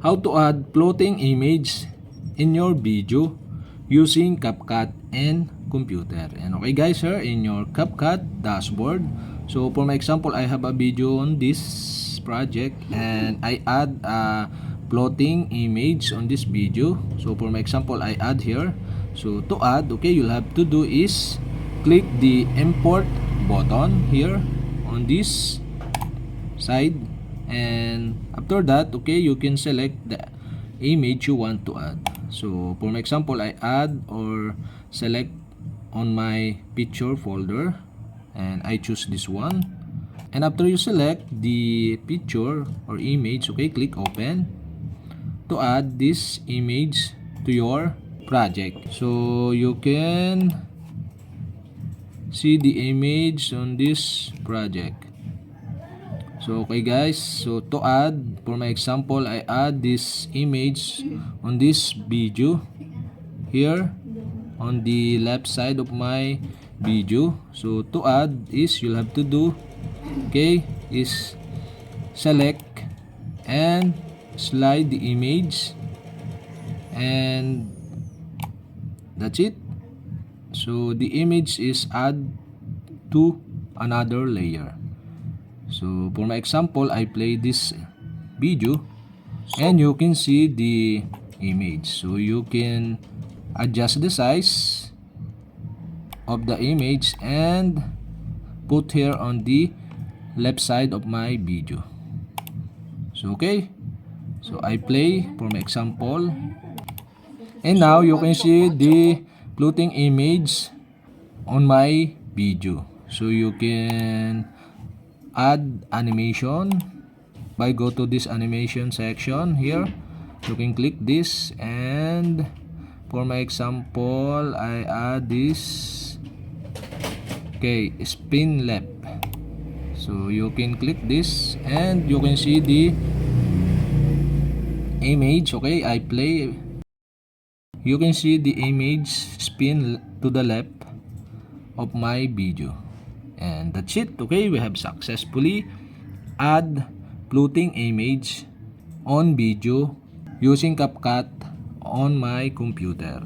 how to add floating image in your video using CapCut and computer. And okay guys, here in your CapCut dashboard. So for my example, I have a video on this project and I add a floating image on this video. So for my example, I add here. So to add, okay, you'll have to do is click the import button here on this side, and after that, okay, you can select the image you want to add. So for my example, I add or select on my picture folder and I choose this one. And after you select the picture or image, okay, click open to add this image to your project. So you can see the image on this project. So okay guys, so to add, for my example, I add this image on this video here on the left side of my video. So to add is you'll have to do, okay, is select and slide the image, and that's it. So the image is add to another layer. So for my example, I play this video and you can see the image. So you can adjust the size of the image and put here on the left side of my video. So okay, so I play for my example, and now you can see the floating image on my video. So you can add animation by go to this animation section here. You can click this, and for my example, I add this, okay, spin left. So you can click this and you can see the image. Okay, I play. You can see the image spin to the left of my video. And that's it. Okay, we have successfully add floating image on video using CapCut on my computer.